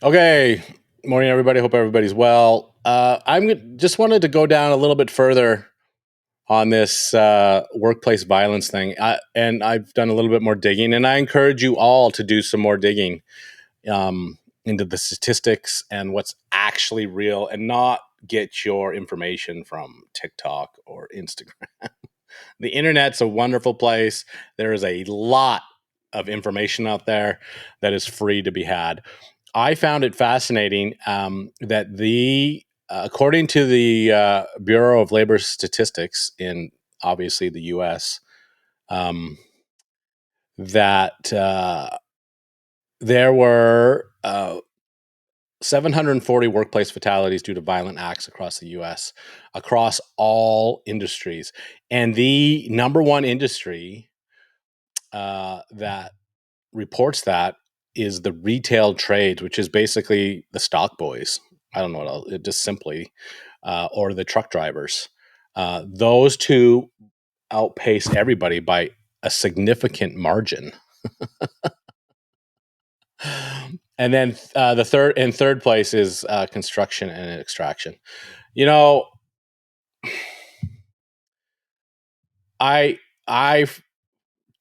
Okay, morning everybody. Hope everybody's well. Just wanted to go down a little bit further on this workplace violence thing, and I've done a little bit more digging, and I encourage you all to do some more digging into the statistics and what's actually real, and not get your information from TikTok or Instagram. The internet's a wonderful place. There is a lot of information out there that is free to be had. I found it fascinating that according to the Bureau of Labor Statistics in obviously the U.S., um, that there were 740 workplace fatalities due to violent acts across the U.S. across all industries, and the number one industry that reports that is the retail trades, which is basically the stock boys. I don't know what else, just simply, or the truck drivers. Those two outpace everybody by a significant margin. And then the third place is construction and extraction. You know, I I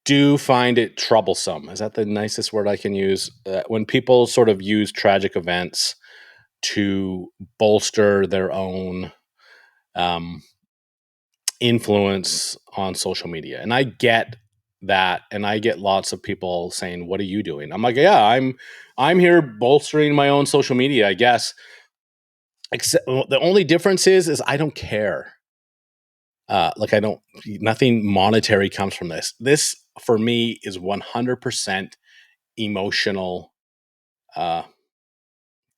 do find it troublesome. Is that the nicest word I can use? When people sort of use tragic events to bolster their own um, influence on social media. And I get that, and I get lots of people saying, "What are you doing?" I'm like, "Yeah, I'm here bolstering my own social media, I guess." Except the only difference is I don't care. Like I don't, nothing monetary comes from this. This for me is 100% emotional uh,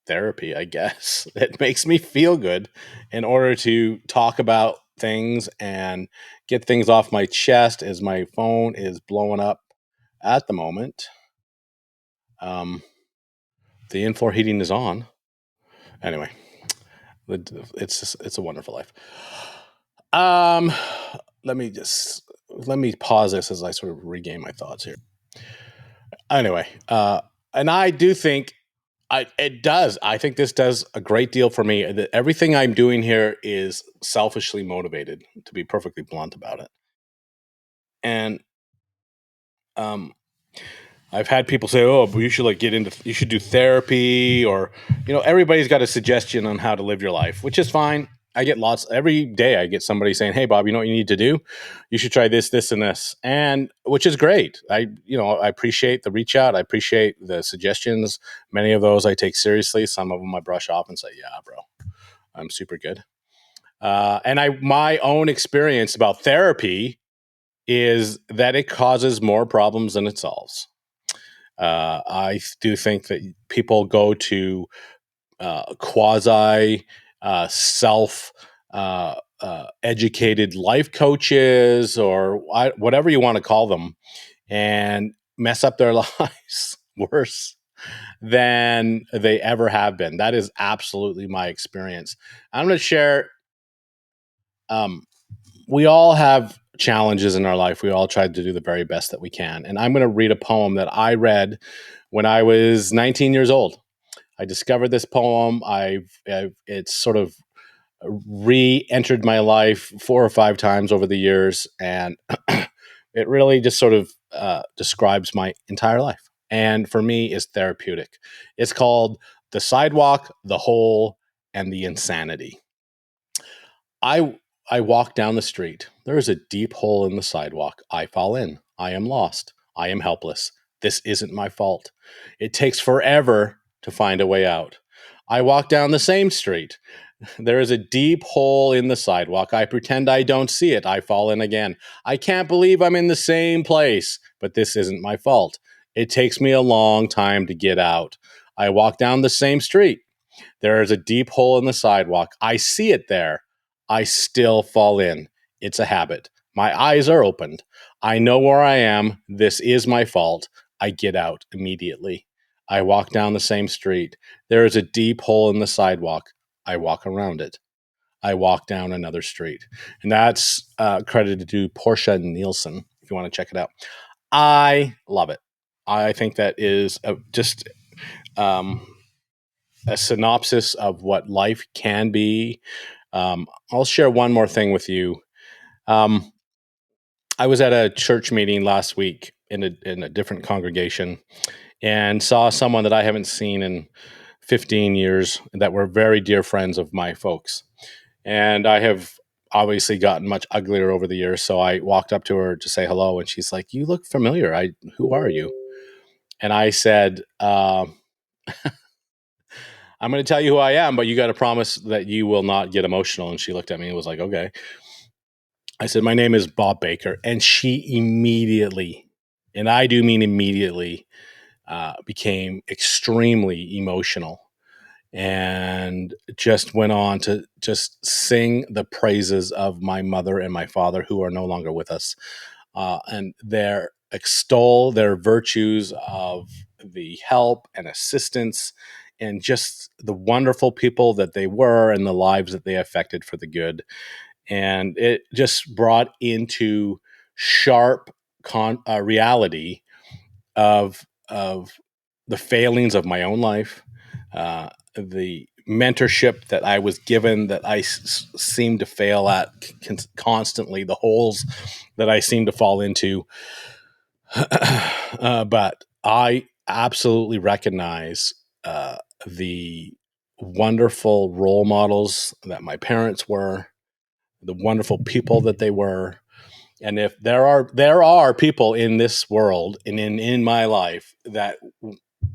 therapy, I guess. It makes me feel good in order to talk about things and get things off my chest as my phone is blowing up at the moment. Um, the in-floor heating is on. Anyway, it's a wonderful life. Um, let me pause this as I sort of regain my thoughts here. Anyway, and I do think it does. I think this does a great deal for me. Everything I'm doing here is selfishly motivated, to be perfectly blunt about it. And um, I've had people say, "Oh, but you should you should do therapy," or everybody's got a suggestion on how to live your life, which is fine. I get lots every day. I get somebody saying, "Hey, Bob, you know what you need to do? You should try this, this, and this," and which is great. I appreciate the reach out. I appreciate the suggestions. Many of those I take seriously. Some of them I brush off and say, "Yeah, bro, I'm super good." And my own experience about therapy is that it causes more problems than it solves. I do think that people go to quasi self educated life coaches or whatever you want to call them and mess up their lives worse than they ever have been. That is absolutely my experience. I'm going to share. Um, we all have challenges in our life. We all try to do the very best that we can. And I'm going to read a poem that I read when I was 19 years old. I discovered this poem. It's sort of re-entered my life 4 or 5 times over the years, and it really just sort of describes my entire life. And for me, is therapeutic. It's called "The Sidewalk, the Hole, and the Insanity." I I walk down the street. There is a deep hole in the sidewalk. I fall in. I am lost. I am helpless. This isn't my fault. It takes forever to find a way out. I walk down the same street. There is a deep hole in the sidewalk. I pretend I don't see it. I fall in again. I can't believe I'm in the same place, but this isn't my fault. It takes me a long time to get out. I walk down the same street. There is a deep hole in the sidewalk. I see it there. I still fall in. It's a habit. My eyes are opened. I know where I am. This is my fault. I get out immediately. I walk down the same street. There is a deep hole in the sidewalk. I walk around it. I walk down another street. And that's credited to Portia Nielsen, if you want to check it out. I love it. I think that is just um, a synopsis of what life can be. I'll share one more thing with you. Um, I was at a church meeting last week in a different congregation and saw someone that I haven't seen in 15 years that were very dear friends of my folks. And I have obviously gotten much uglier over the years. So I walked up to her to say hello, and she's like, "You look familiar. Who are you?" And I said, "I'm going to tell you who I am, but you got to promise that you will not get emotional." And she looked at me and was like, "Okay." I said, "My name is Bob Baker," and she immediately, and I do mean immediately, became extremely emotional and just went on to just sing the praises of my mother and my father, who are no longer with us, and their extol their virtues of the help and assistance and just the wonderful people that they were and the lives that they affected for the good. And it just brought into sharp reality of the failings of my own life, the mentorship that I was given that I seem to fail at constantly, the holes that I seem to fall into. But I absolutely recognize the wonderful role models that my parents were, the wonderful people that they were. And if there are people in this world and in my life that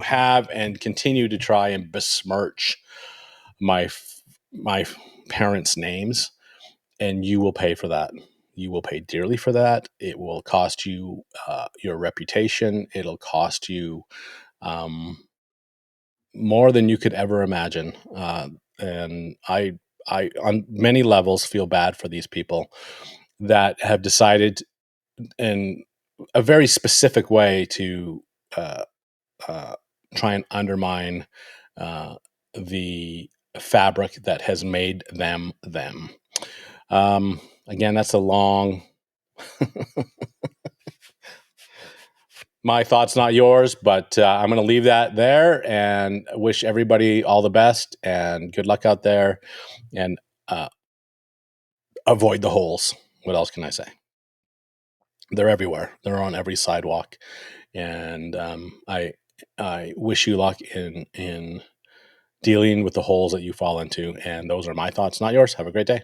have and continue to try and besmirch my my parents' names, and you will pay for that. You will pay dearly for that. It will cost you your reputation. It'll cost you um, more than you could ever imagine. And I, on many levels, feel bad for these people that have decided in a very specific way to uh, uh, try and undermine uh, the fabric that has made them them. Again, that's a long. My thoughts, not yours, but I'm going to leave that there and wish everybody all the best and good luck out there and uh, avoid the holes. What else can I say? They're everywhere. They're on every sidewalk, and I wish you luck in dealing with the holes that you fall into. And those are my thoughts, not yours. Have a great day.